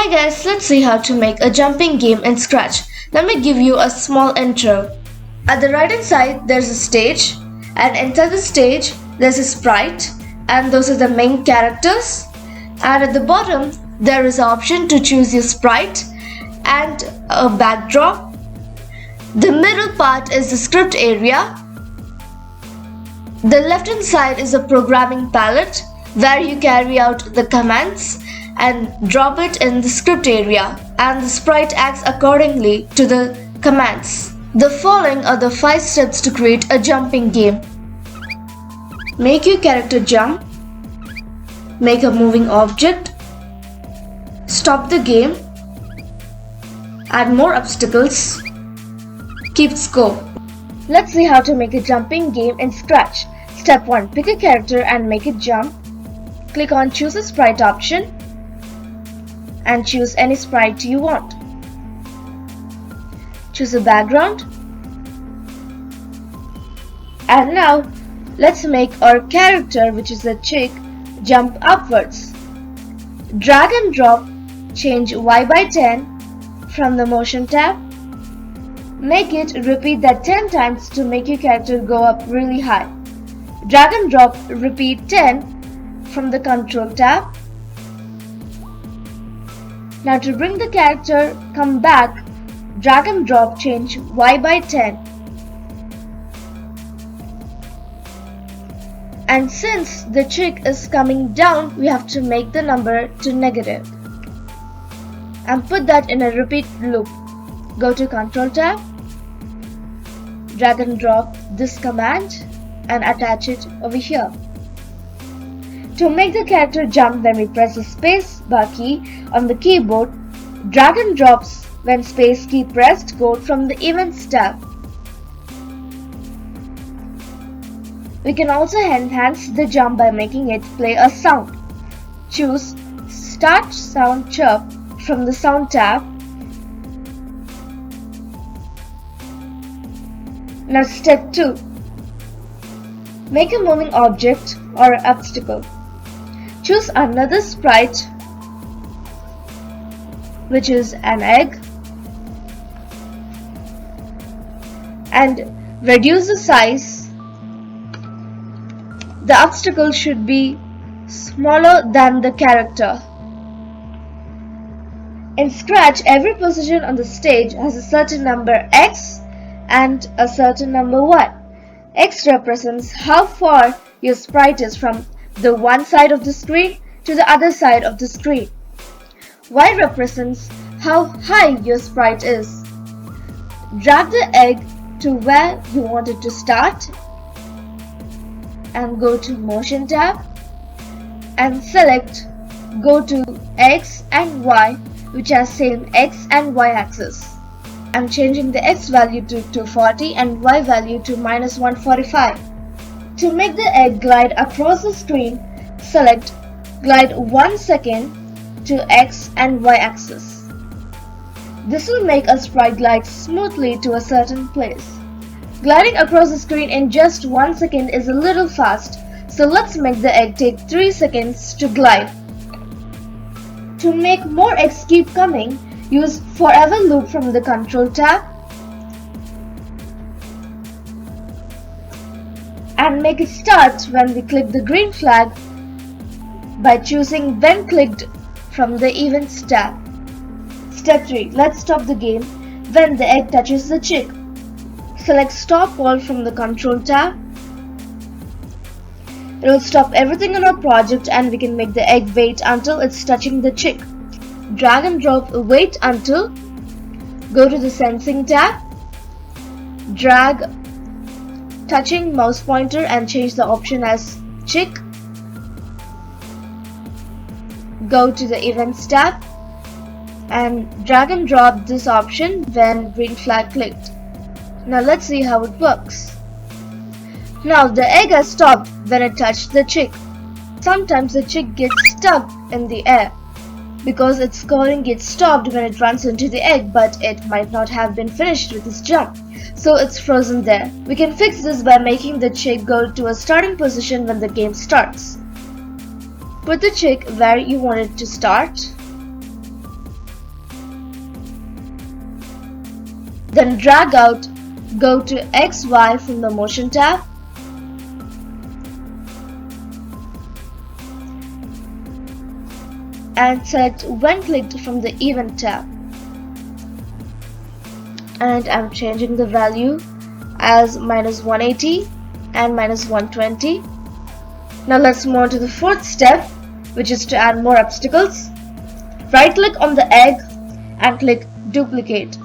Hi guys, let's see how to make a jumping game in Scratch. Let me give you a small intro. At the right hand side there's a stage, and inside the stage there's a sprite, and those are the main characters. And at the bottom there is an option to choose your sprite and a backdrop. The middle part is the script area. The left hand side is a programming palette where you carry out the commands and drop it in the script area, and the sprite acts accordingly to the commands. The following are the 5 steps to create a jumping game. Make your character jump. Make a moving object. Stop the game. Add more obstacles. Keep score. Let's see how to make a jumping game in Scratch. Step 1. Pick a character and make it jump. Click on Choose a Sprite option and choose any sprite you want. Choose a background. And now let's make our character, which is a chick, jump upwards. Drag and drop, change Y by 10 from the motion tab. Make it repeat that 10 times to make your character go up really high. Drag and drop, repeat 10 from the control tab. Now to bring the character come back, drag and drop, change Y by 10. And since the chick is coming down, we have to make the number to negative. And put that in a repeat loop. Go to Control tab, drag and drop this command and attach it over here. To make the character jump, when we press the space bar key on the keyboard, drag and drops when space key pressed go from the Events tab. We can also enhance the jump by making it play a sound. Choose Start Sound Chirp from the Sound tab. Now step 2. Make a moving object or obstacle. Choose another sprite, which is an egg, and reduce the size. The obstacle should be smaller than the character. In Scratch, every position on the stage has a certain number X and a certain number Y. X represents how far your sprite is from the one side of the screen to the other side of the screen. Y represents how high your sprite is. Drag the egg to where you want it to start and go to Motion tab and select Go to X and Y, which has same X and Y axis. I'm changing the X value to 240 and Y value to -145. To make the egg glide across the screen, select Glide 1 second to X and Y axis. This will make a sprite glide smoothly to a certain place. Gliding across the screen in just 1 second is a little fast, so let's make the egg take 3 seconds to glide. To make more eggs keep coming, use Forever Loop from the Control tab and make it start when we click the green flag by choosing When Clicked from the Events tab. Step 3. Let's stop the game when the egg touches the chick. Select Stop All from the Control tab. It will stop everything in our project and we can make the egg wait until it's touching the chick. Drag and drop Wait Until. Go to the Sensing tab. Drag touching mouse pointer and change the option as chick. Go to the Events tab and drag and drop this option when green flag clicked. Now let's see how it works. Now the egg has stopped when it touched the chick. Sometimes the chick gets stuck in the air because its scoring gets stopped when it runs into the egg, but it might not have been finished with its jump, so it's frozen there. We can fix this by making the chick go to a starting position when the game starts. Put the chick where you want it to start Then drag out, go to XY from the motion tab. And select when clicked from the event tab. And I'm changing the value as -180 and -120. Now let's move on to the fourth step, which is to add more obstacles. Right click on the egg and click duplicate.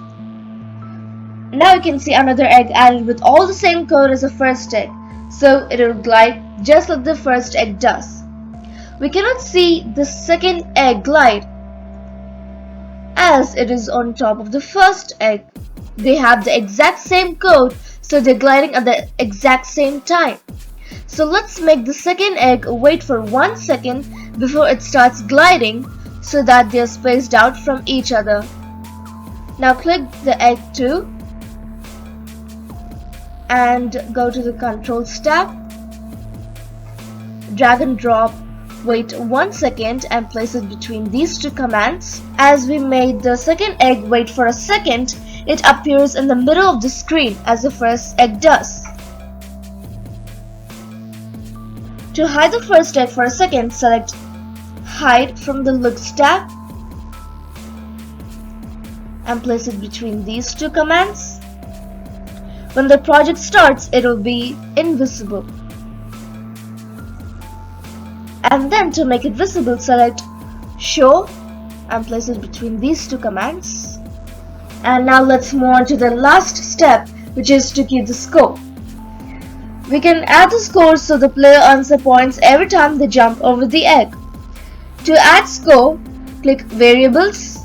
Now you can see another egg added with all the same code as the first egg, so it will glide just like the first egg does. We cannot see the second egg glide as it is on top of the first egg. They have the exact same code, so they're gliding at the exact same time. So let's make the second egg wait for 1 second before it starts gliding so that they're spaced out from each other. Now click the egg 2 and go to the controls tab. Drag and drop, wait 1 second and place it between these two commands. As we made the second egg wait for a second, it appears in the middle of the screen as the first egg does. To hide the first egg for a second, select Hide from the Looks tab and place it between these two commands. When the project starts, it will be invisible. And then to make it visible, select Show and place it between these two commands. And now let's move on to the last step, which is to keep the score. We can add the score so the player earns the points every time they jump over the egg. To add score, click Variables,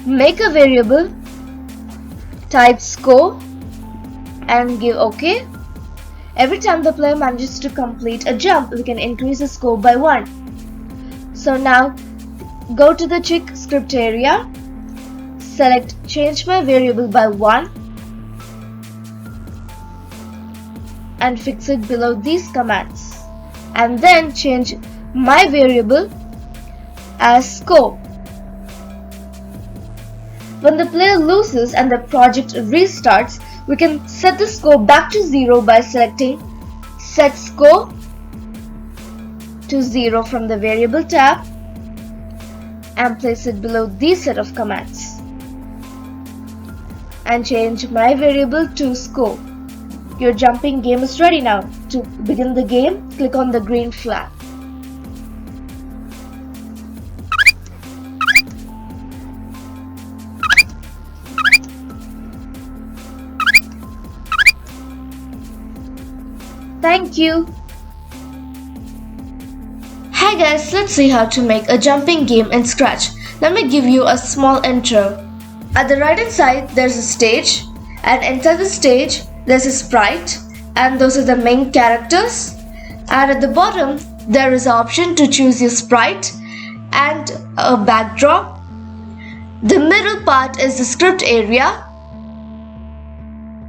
make a variable, type score and give OK. Every time the player manages to complete a jump, we can increase the score by 1. So now go to the chick script area, select change my variable by 1 and fix it below these commands, and then change my variable as score. When the player loses and the project restarts, we can set the score back to 0 by selecting Set Score to 0 from the Variable tab and place it below these set of commands. And change my variable to score. Your jumping game is ready now. To begin the game, click on the green flag. Thank you. Hi guys, let's see how to make a jumping game in Scratch. Let me give you a small intro. At the right hand side, there's a stage, and inside the stage, there's a sprite, and those are the main characters. And at the bottom, there is an option to choose your sprite and a backdrop. The middle part is the script area.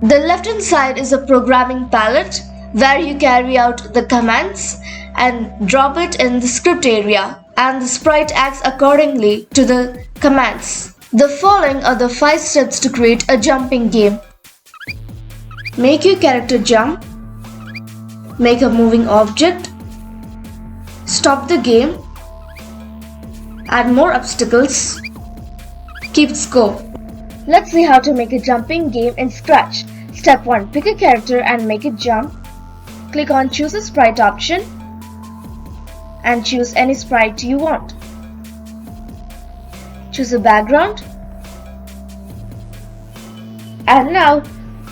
The left hand side is a programming palette where you carry out the commands and drop it in the script area, and the sprite acts accordingly to the commands. The following are the 5 steps to create a jumping game. Make your character jump, make a moving object, stop the game, add more obstacles, keep score. Let's see how to make a jumping game in Scratch. Step 1. Pick a character and make it jump. Click on Choose a Sprite option and choose any sprite you want. Choose a background. And now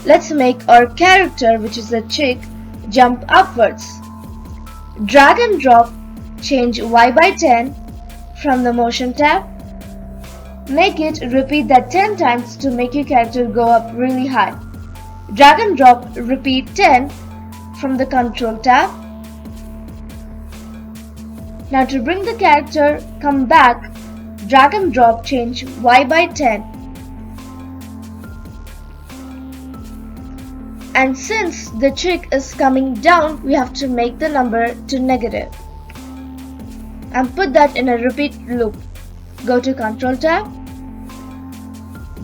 let's make our character, which is a chick, jump upwards. Drag and drop, change Y by 10 from the motion tab. Make it repeat that 10 times to make your character go up really high. Drag and drop, repeat 10 from the control tab. Now to bring the character come back, drag and drop, change Y by 10. And since the chick is coming down, we have to make the number to negative. And put that in a repeat loop. Go to Control tab,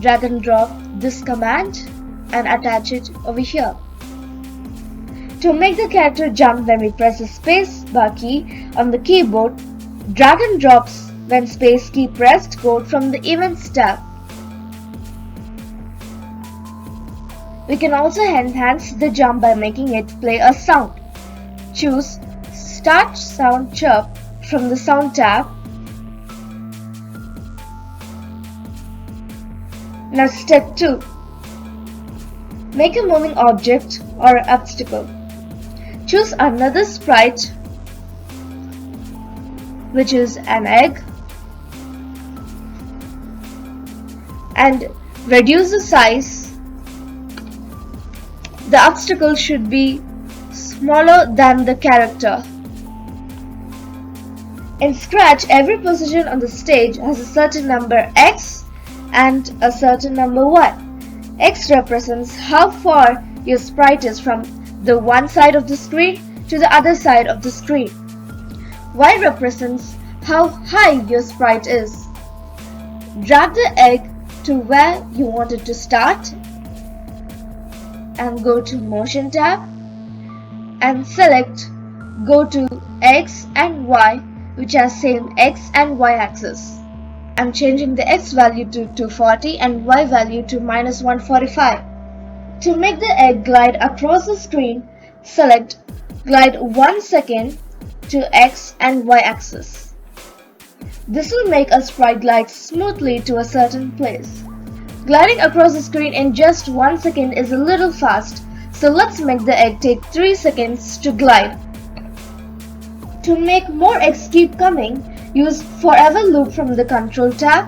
drag and drop this command and attach it over here. To make the character jump when we press the space bar key on the keyboard, drag and drops when space key pressed code from the Events tab. We can also enhance the jump by making it play a sound. Choose Start Sound Chirp from the Sound tab. Now step 2. Make a moving object or obstacle. Choose another sprite, which is an egg, and reduce the size. The obstacle should be smaller than the character. In Scratch, every position on the stage has a certain number X and a certain number Y. X represents how far your sprite is from the one side of the screen to the other side of the screen. Y represents how high your sprite is. Drag the egg to where you want it to start and go to Motion tab and select Go to X and Y, which has same X and Y axis. I'm changing the X value to 240 and Y value to -145. To make the egg glide across the screen, select Glide 1 second to X and Y axis. This will make a sprite glide smoothly to a certain place. Gliding across the screen in just 1 second is a little fast, so let's make the egg take 3 seconds to glide. To make more eggs keep coming, use Forever Loop from the Control tab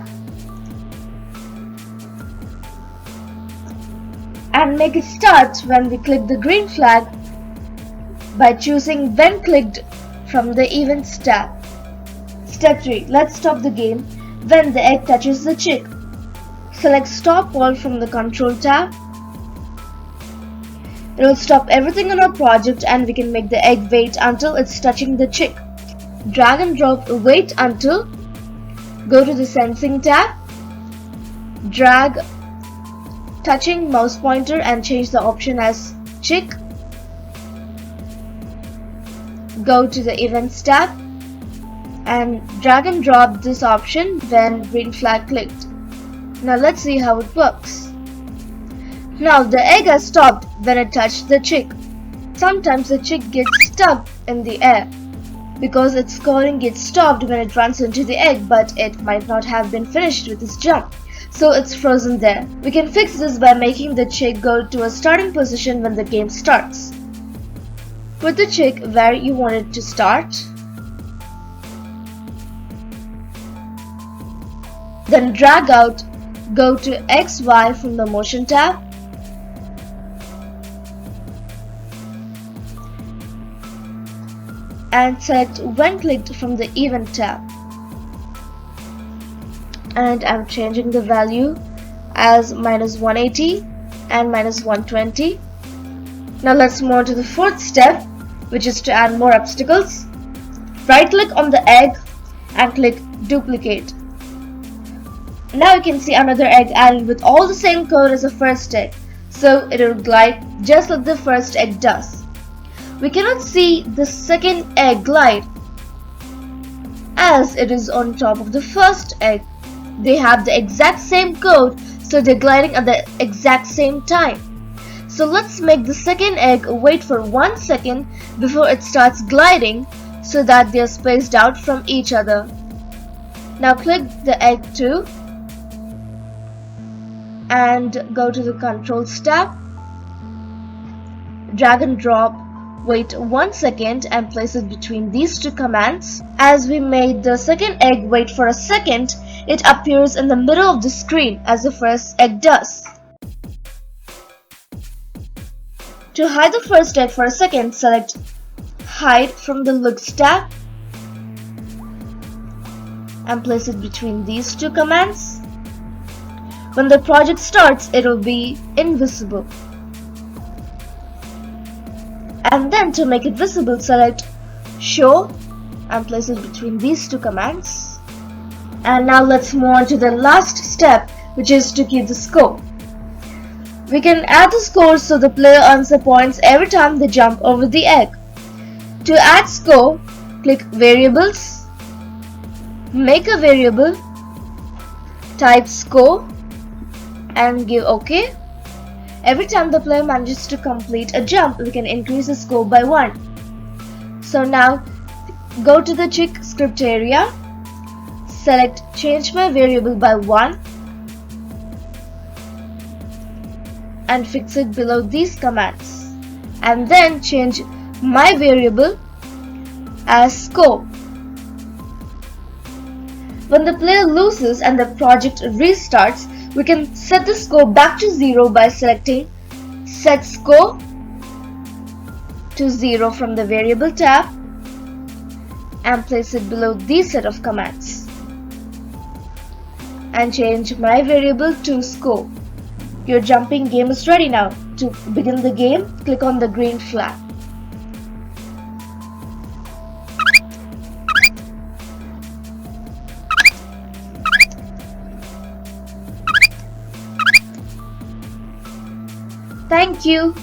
and make it start when we click the green flag by choosing When Clicked from the Events tab. Step 3. Let's stop the game when the egg touches the chick. Select Stop All from the Control tab. It will stop everything on our project and we can make the egg wait until it's touching the chick. Drag and drop Wait Until. Go to the Sensing tab. Drag touching mouse pointer and change the option as chick. Go to the Events tab and drag and drop this option when green flag clicked. Now let's see how it works. Now the egg has stopped when it touched the chick. Sometimes the chick gets stuck in the air because its scoring gets stopped when it runs into the egg, but it might not have been finished with its jump, so it's frozen there. We can fix this by making the chick go to a starting position when the game starts. Put the chick where you want it to start. Then drag out, go to XY from the Motion tab. And select When Clicked from the Event tab. And I'm changing the value as -180 and -120. Now let's move on to the fourth step, which is to add more obstacles. Right click on the egg and click Duplicate. Now you can see another egg added with all the same code as the first egg, so it will glide just like the first egg does. We cannot see the second egg glide as it is on top of the first egg. They have the exact same code, so they're gliding at the exact same time. So let's make the second egg wait for 1 second before it starts gliding so that they're spaced out from each other. Now click the egg 2 and go to the Controls tab. Drag and drop, wait 1 second and place it between these two commands. As we made the second egg wait for a second, it appears in the middle of the screen as the first egg does. To hide the first egg for a second, select Hide from the Looks tab and place it between these two commands. When the project starts, it will be invisible. And then to make it visible, select Show and place it between these two commands. And now let's move on to the last step, which is to keep the score. We can add the scores so the player earns the points every time they jump over the egg. To add score, click Variables, make a variable, type score and give OK. Every time the player manages to complete a jump, we can increase the score by 1. So now go to the check script area, select change my variable by 1 and fix it below these commands, and then change my variable as score. When the player loses and the project restarts, we can set the score back to 0 by selecting Set Score to 0 from the Variable tab and place it below these set of commands and change my variable to score. Your jumping game is ready now. To begin the game, click on the green flag. Thank you.